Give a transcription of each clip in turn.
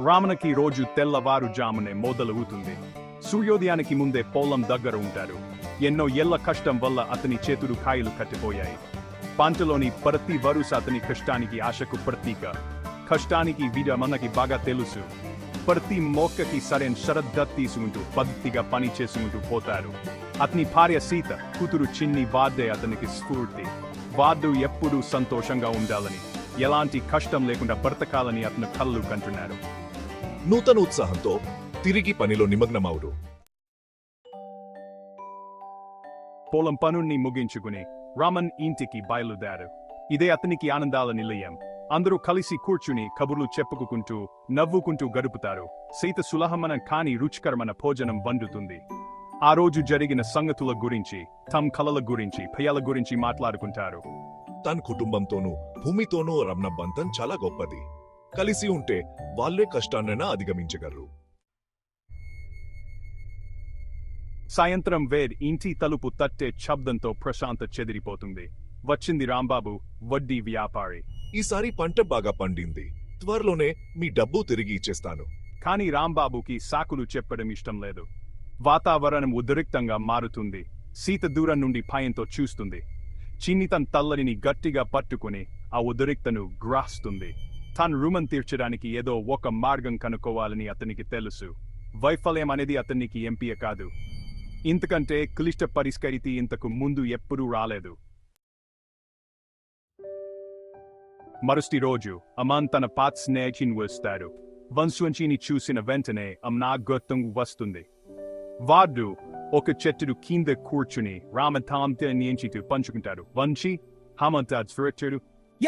రామన్కి రోజు తెల్లవారుజామునే మొదలవుతుంది. సూర్యోదయానికి ముందే పొలం దగ్గర ఉంటారు. ఎన్నో ఏళ్ల కష్టం వల్ల అతని చేతులు కాయలు కట్టిపోయాయి. పంటలోని ప్రతి వరుస అతని కష్టానికి ఆశకు ప్రతీక. కష్టానికి మనకి బాగా తెలుసు. ప్రతి మొక్కకి సరైన శ్రద్ధ తీసుకుంటూ పద్ధతిగా పని చేసుకుంటూ పోతారు. అతని భార్య సీత, కూతురు చిన్ని వాద్దే అతనికి స్ఫూర్తి. వాద్దు ఎప్పుడూ సంతోషంగా ఉండాలని, ఎలాంటి కష్టం లేకుండా బ్రతకాలని అతను కలలు కంటున్నారు. నూతన ఉత్సాహంతో తిరిగి పనిలో నిమగ్నమవుడు. పొలం పనుల్ని ముగించుకుని రామన్ ఇంటికి బయలుదేరు. ఇదే అతనికి ఆనందాల నిలయం. అందరూ కలిసి కూర్చుని కబుర్లు చెప్పుకుంటూ నవ్వుకుంటూ గడుపుతారు. సీత సులభమైన కానీ రుచికరమైన భోజనం వండుతుంది. ఆ రోజు జరిగిన సంగతుల గురించి, తమ కలల గురించి, భయాల గురించి మాట్లాడుకుంటారు. తన కుటుంబంతోనూ భూమితోనూ రమణ బంధం చాలా గొప్పది. కలిసి ఉంటే వాళ్ళే కష్టాన్నైనా అధిగమించగలరు. సాయంత్రం వేడ్ ఇంటి తలుపు తట్టే శబ్దంతో ప్రశాంత చెదిరిపోతుంది. వచ్చింది రాంబాబు, వడ్డీ వ్యాపారి. ఈసారి పంట బాగా పండింది. త్వరలోనే మీ డబ్బు తిరిగి ఇచ్చేస్తాను. కానీ రాంబాబుకి సాకులు చెప్పడం ఇష్టం లేదు. వాతావరణం ఉద్రిక్తంగా మారుతుంది. సీత దూరం నుండి భయంతో చూస్తుంది. చిన్ని తన తల్లిని గట్టిగా పట్టుకుని ఆ ఉద్రిక్తను గ్రహిస్తుంది. తన రుణం తీర్చడానికి ఏదో ఒక మార్గం కనుక్కోవాలని అతనికి తెలుసు. వైఫల్యం అనేది అతనికి ఎంపిక కాదు. ఇంతకంటే క్లిష్ట పరిస్థితి ఇంతకు ముందు ఎప్పుడూ రాలేదు. మరుసటి రోజు అమన్ తన పాత స్నేహితుని వస్తాడు. వంశీని చూసిన వెంటనే అమ్నా గుర్తం వస్తుంది. వాడు ఒక చెట్టు కింద కూర్చుని రామతాంతో నియంచితూ పంచుకుంటాడు. వంశీ, హమంతాడు.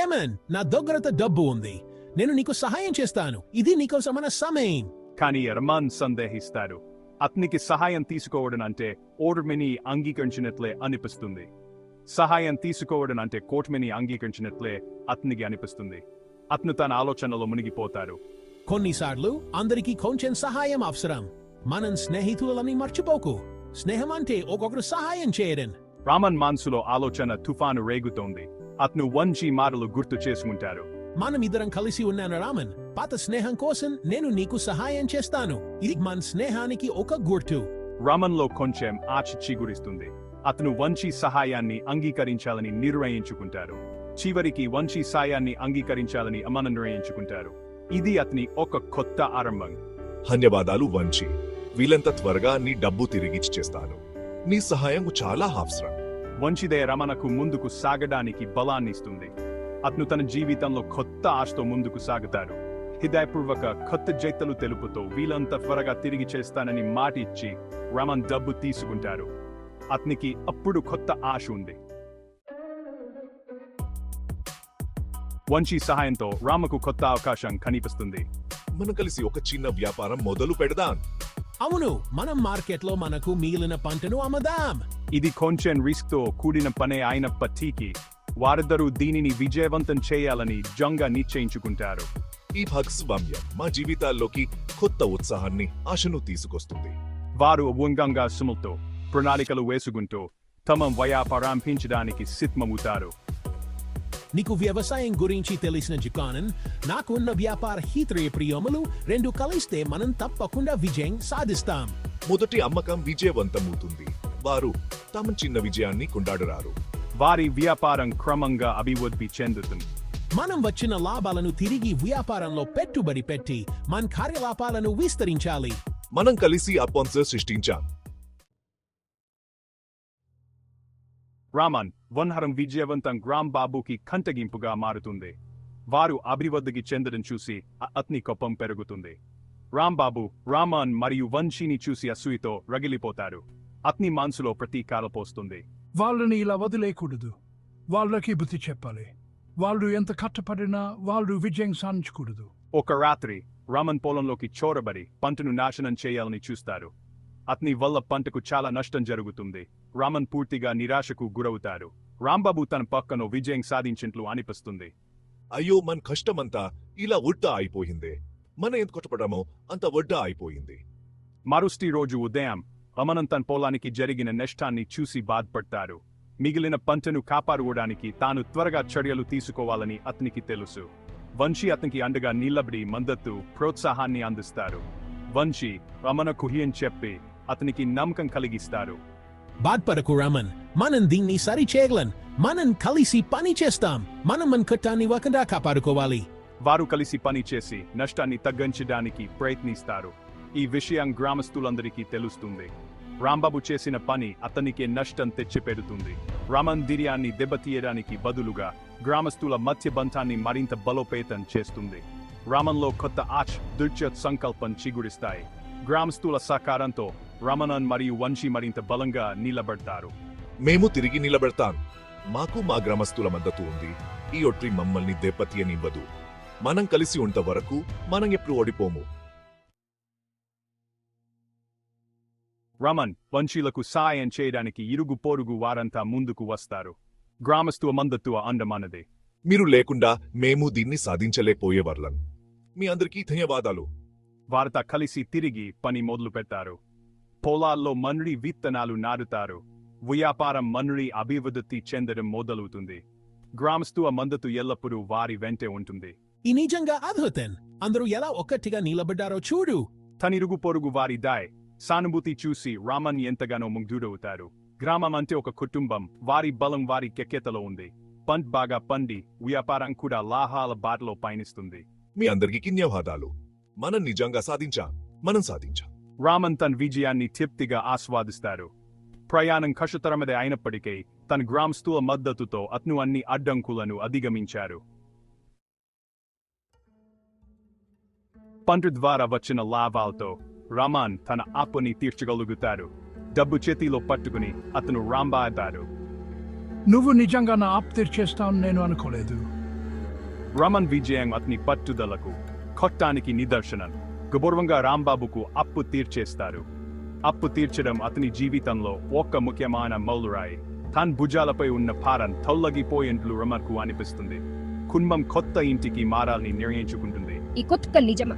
యమన్, నా దగ్గర డబ్బు ఉంది. నేను నీకు సహాయం చేస్తాను. ఇది నీకోసమైన సమయం. కానీ రమన్ సందేహిస్తాడు. అతనికి సహాయం తీసుకోవడం అంటే ఓటమిని అంగీకరించినట్లే అనిపిస్తుంది. సహాయం తీసుకోవడం అంటే కోటమిని అంగీకరించినట్లే అతనికి అనిపిస్తుంది. అతను తన ఆలోచనలో మునిగిపోతారు. కొన్నిసార్లు అందరికీ కొంచెం సహాయం అవసరం. మనం స్నేహితులని మర్చిపోకు. స్నేహం అంటే ఒక్కొక్కరు సహాయం చేయడం. రామన్ మనసులో ఆలోచన తుఫాను రేగుతోంది. అతను వంశీ మాటలు గుర్తు చేసుకుంటారు. మనమిద్దరం కలిసి ఉన్నాను రామన్. పాత స్నేహం కోసం నేను నీకు సహాయం చేస్తాను. ఇది మన స్నేహానికి ఒక గుర్తు. రామన్లో కొంచెం చిగురిస్తుంది. అతను వంశీ సహాయాన్ని అంగీకరించాలని నిర్ణయించుకుంటారు. చివరికి వంశీ సాయాన్ని అంగీకరించాలని అమన్ నిర్ణయించుకుంటారు. ఇది అతని ఒక కొత్త ఆరంభం. ధన్యవాదాలు వంశీ. వీలంత త్వరగా నీ డబ్బు తిరిగిచ్చేస్తాను. నీ సహాయం చాలా అవసరం. వంశీదే రమణకు ముందుకు సాగడానికి బలాన్నిస్తుంది. అతను తన జీవితంలో కొత్త ఆశతో ముందుకు సాగుతాడు. హృదయపూర్వక కొత్త జైతలు తెలుపుతో వీలంత త్వరగా తిరిగి చేస్తానని మాట ఇచ్చి రమణ్ డబ్బు తీసుకుంటారు. అతనికి అప్పుడు కొత్త ఆశ ఉంది. వంశీ సహాయంతో రామకు కొత్త అవకాశం కనిపిస్తుంది. మనం కలిసి ఒక చిన్న వ్యాపారం మొదలు పెడదాం. అవును, మనం మార్కెట్లో మనకు మిగిలిన పంటను అమ్మదాం. ఇది కొంచెం రిస్క్ తో కూడిన పనే అయినప్పటికీ వారిద్దరూ దీనిని విజయవంతం చేయాలని జంగా నిశ్చయించుకుంటారు. ఈ భాగస్వామ్యం మా జీవితాల్లోకి కొత్త ఉత్సాహాన్ని, ఆశను తీసుకొస్తుంది. వారు వంగంగా సుములతో ప్రణాళికలు వేసుకుంటూ తమ వ్యాపారం పెంచడానికి సిద్ధమవుతారు. నీకు వ్యవసాయం గురించి తెలిసిన జికానన్, నాకున్న వ్యాపార ప్రియములు రెండు కలిస్తే మనం తప్పకుండా విజయం సాధిస్తాం. మొదటి అమ్మకం విజయవంతమవుతుంది. వారు తమ చిన్న విజయాన్ని కొండాడరారు. వారి వ్యాపారం క్రమంగా అభివృద్ధి చెందుతుంది. మనం వచ్చిన లాభాలను తిరిగి వ్యాపారంలో పెట్టుబడి పెట్టి మన కార్యకలాపాలను విస్తరించాలి. మనం కలిసి అప్పన్సర్ సృష్టించాం. రామన్ వన్హరం విజయవంతం రాంబాబుకి కంటగింపుగా మారుతుంది. వారు అభివృద్ధికి చెందడం చూసి అతని కోపం పెరుగుతుంది. రాంబాబు రామన్ మరియు వంశీని చూసి అసూయతో రగిలిపోతారు. అతని మనసులో ప్రతీకారం పోస్తుంది. వాళ్ళని ఇలా వదిలేయకూడదు. వాళ్ళకి బుద్ధి చెప్పాలి. వాళ్ళు ఎంత కట్టపడినా వాళ్ళు విజయం సాధించకూడదు. ఒక రాత్రి రామన్ పొలంలోకి చొరబడి పంటను నాశనం చేయాలని చూస్తారు. అతని వల్ల పంటకు చాలా నష్టం జరుగుతుంది. రామన్ పూర్తిగా నిరాశకు గురవుతారు. రాంబాబు తన పక్కన విజయం సాధించినట్లు అనిపిస్తుంది. అయ్యో, మన కష్టమంతా ఇలా వడ్డా అయిపోయిందే. మన ఎంత కష్టపడమో అంత వడ్డా అయిపోయింది. మరుసటి రోజు ఉదయం అమన్ తన పొలానికి జరిగిన నష్టాన్ని చూసి బాధపడతారు. మిగిలిన పంటను కాపాడుకోవడానికి తాను త్వరగా చర్యలు తీసుకోవాలని అతనికి తెలుసు. వంశీ అతనికి అండగా నిలబడి మద్దతు ప్రోత్సాహాన్ని అందిస్తారు. వంశీ రమణకు హియన్ చెప్పి అతనికి నమ్మకం కలిగిస్తారు. బాధపడకు రమన్, మనం దీన్ని సరి చేయగలం. మనం కలిసి పని చేస్తాం. మనం మన కుట్టాన్ని ఒకదా కాపాడుకోవాలి. వారు కలిసి పని చేసి నష్టాన్ని తగ్గించడానికి ప్రయత్నిస్తారు. ఈ విషయం గ్రామస్తులందరికీ తెలుస్తుంది. రాంబాబు చేసిన పని అతనికి నష్టం తెచ్చిపెడుతుంది. రమణ్ ధైర్యాన్ని దెబ్బతీయడానికి బదులుగా గ్రామస్తుల మధ్య బంధాన్ని మరింత బలోపేతం చేస్తుంది. రమణ్లో కొత్త ఆచ్ దుర్చత్ సంకల్పం చిగురిస్తాయి. గ్రామస్తుల సహకారంతో రమణన్ మరియు వంశీ మరింత బలంగా నిలబడతారు. మేము తిరిగి నిలబెడతాం. మాకు మా గ్రామస్తుల మద్దతు ఉంది. ఈ ఒట్రి మమ్మల్ని దెబ్బతీయనివ్వదు. మనం కలిసి ఉంట వరకు మనం ఎప్పుడు ఓడిపోము. రమణ్ వంశీలకు సాయం చేయడానికి ఇరుగు పొరుగు వారంతా ముందుకు వస్తారు. గ్రామస్తుల మద్దతు అందమానదే. మీరు లేకుండా మేము దీన్ని సాధించలేకపోయేవాళ్ళం. మీ అందరికీ ధన్యవాదాలు. వారంతా కలిసి తిరిగి పని మొదలుపెట్టారు. పొలాల్లో మన్రి విత్తనాలు నాటుతారు. వ్యాపారం మన్రి అభివృద్ధి చెందడం మొదలవుతుంది. గ్రామస్తుల మద్దతు ఎల్లప్పుడూ వారి వెంటే ఉంటుంది. ఈ నిజంగా అద్భుతం. అందరూ ఎలా ఒక్కటిగా నిలబడ్డారో చూడు. తనిరుగు పొరుగు వారి దాయ్ సానుభూతి చూసి రామన్ ఎంతగానో ముగ్ధుడవుతారు. గ్రామం అంటే ఒక కుటుంబం. వారి బలం వారి కెక్కెతలో ఉంది. పంట్ బాగా పండి వ్యాపారం కూడా లాభాల బాటలో పయనిస్తుంది. మీ అందరికీ ధన్యవాదాలు. మనం నిజంగా సాధించాం. మనం సాధించాం. రామన్ తన విజయాన్ని తృప్తిగా ఆస్వాదిస్తారు. ప్రయాణం కష్టతరమదే అయినప్పటికీ తన గ్రామస్తుల మద్దతుతో అతను అన్ని అడ్డంకులను అధిగమించారు. పంట ద్వారా వచ్చిన లాభాలతో రామన్ తన అప్పుని తీర్చగలుగుతారు. డబ్బు చేతిలో పట్టుకుని అతను రాంబాదారు. నువ్వు నిజంగా నా అప్పు తీర్చేస్తావు నేను అనుకోలేదు. రమణ్ విజయం అతని పట్టుదలకు కొట్టానికి నిదర్శనం. గౌరవంగా రాంబాబుకు అప్పు తీర్చేస్తారు. అప్పు తీర్చడం అతని జీవితంలో ఒక ముఖ్యమైన మైలురాయి. తన భుజాలపై ఉన్న భారం తొలగిపోయేంట్లు రమణ్కు అనిపిస్తుంది. కుటుంబం కొత్త ఇంటికి మారాలని నిర్ణయించుకుంటుంది. ఈ కొత్త నిజమా?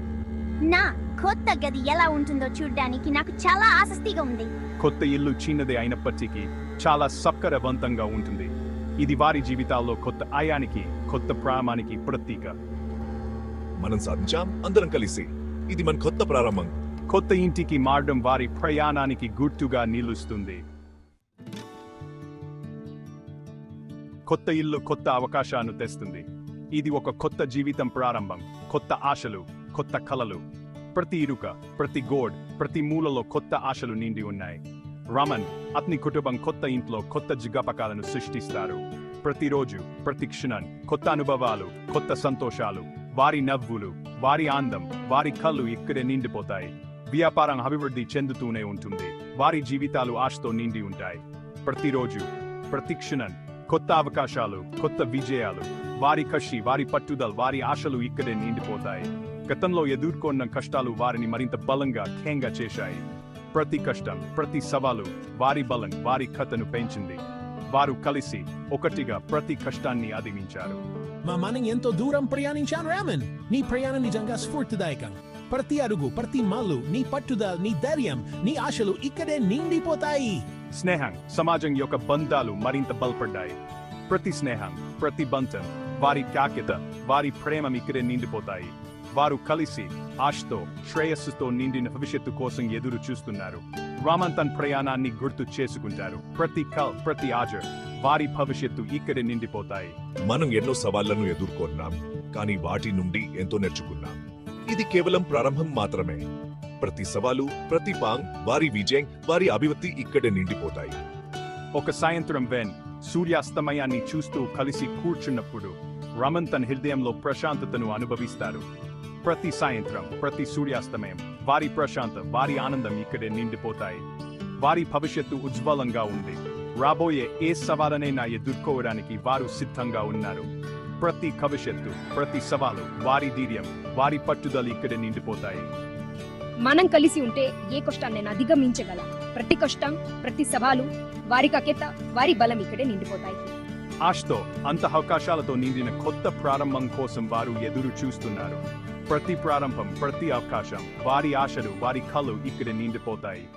నా కొత్త గది ఎలా ఉంటుందో చూడ్డానికి నాకు చాలా ఆసక్తిగా ఉంది. కొత్త ఇల్లు చిన్నదే అయినప్పటికీ చాలా సౌకర్యవంతంగా ఉంటుంది. ఇది వారి జీవితాల్లో కొత్త ఆయానికి కొత్త ప్రారంభానికి ప్రతీక. మనం సాధించాం. అందరం కలిసి. ఇది మన కొత్త ప్రారంభం. కొత్త ఇంటికి మారడం వారి ప్రయాణానికి గుర్తుగా నిలుస్తుంది. కొత్త ఇల్లు కొత్త అవకాశాలను తెస్తుంది. ఇది ఒక కొత్త జీవితం ప్రారంభం. కొత్త ఆశలు, కొత్త కలలు. ప్రతి ఇరుక, ప్రతి గోడ్, ప్రతి మూలలో కొత్త ఆశలు నిండి ఉన్నాయి. రమణ్ అతని కుటుంబం కొత్త ఇంట్లో కొత్త జ్ఞాపకాలను సృష్టిస్తారు. ప్రతిరోజు, ప్రతి క్షణం కొత్త అనుభవాలు, కొత్త సంతోషాలు. వారి నవ్వులు, వారి ఆనందం, వారి కళ్ళు ఇక్కడే నిండిపోతాయి. వ్యాపారం అభివృద్ధి చెందుతూనే ఉంటుంది. వారి జీవితాలు ఆశతో నిండి ఉంటాయి. ప్రతిరోజు, ప్రతి క్షణం కొత్త అవకాశాలు, కొత్త విజయాలు. వారి కృషి, వారి పట్టుదల, వారి ఆశలు ఇక్కడే నిండిపోతాయి. గతంలో ఎదుర్కొన్న కష్టాలు వారిని మరింత బలంగా ఖేంగా చేశాయి. ప్రతి కష్టం, ప్రతి సవాలు వారి బలం, వారి కథను పెంచింది. వారు కలిసి ఒకటిగా ప్రతి కష్టాన్ని అధిగమించారు. మనం ఎంతో దూరం ప్రయాణించాం రామన్. నీ ప్రయాణం నిజంగా స్ఫూర్తిదాయకం. ప్రతి అడుగు, ప్రతి మల్లు, నీ పట్టుదల, నీ ధైర్యం, నీ ఆశలు ఇక్కడే నిండిపోతాయి. స్నేహం, సమాజం యొక్క బంధాలు మరింత బలపడ్డాయి. ప్రతి స్నేహం, ప్రతి బంధం, వారి ఖ్యాత, వారి ప్రేమ ఇక్కడే నిండిపోతాయి. వారు కలిసి ఆశతో, శ్రేయస్సుతో నిండిన భవిష్యత్తు కోసం ఎదురు చూస్తున్నారు. రామన్ తన ప్రయాణాన్ని గుర్తు చేసుకుంటారు. ప్రతి కల్, ప్రతి ఆశ, వారి భవిష్యత్తు ఇక్కడే నిండిపోతాయి. మనం ఎన్నో సవాళ్లను ఎదుర్కొన్నాం, కానీ వాటి నుండి ఎంతో నేర్చుకున్నాం. ఇది కేవలం ప్రారంభం మాత్రమే. ప్రతి సవాలు, ప్రతి పాంగ్, వారి విజయం, వారి అభివృద్ధి ఇక్కడే నిండిపోతాయి. ఒక సాయంత్రం వెన్ సూర్యాస్తమయాన్ని చూస్తూ కలిసి కూర్చున్నప్పుడు రమణ్ తన హృదయంలో ప్రశాంతతను అనుభవిస్తారు. ప్రతి సాయంత్రం, ప్రతి సూర్యాస్తమయం వారి ప్రశాంత, వారి ఆనందం ఇక్కడే నిండిపోతాయి. వారి భవిష్యత్తు ఉజ్వలంగా ఉంది. రాబోయే ఏ సవాలనైనా ఎదుర్కోవడానికి వారు సిద్ధంగా ఉన్నారు. ప్రతి భవిష్యత్తు, ప్రతి సవాలు, వారి ధైర్యం, వారి పట్టుదల ఇక్కడే నిండిపోతాయి. మనం కలిసి ఉంటే ఏ కష్టాన్ని అధిగమించగలం. ప్రతి కష్టం, ప్రతి సవాలు, వారి కకెత, వారి బలం ఇక్కడే నిండిపోతాయి. ఆశతో, అంత అవకాశాలతో నిండిన కొత్త ప్రారంభం కోసం వారు ఎదురు చూస్తున్నారు. ప్రతి ప్రారంభం, ప్రతి అవకాశం, వారి ఆశలు, వారి కళ్ళు ఇక్కడే నిండిపోతాయి.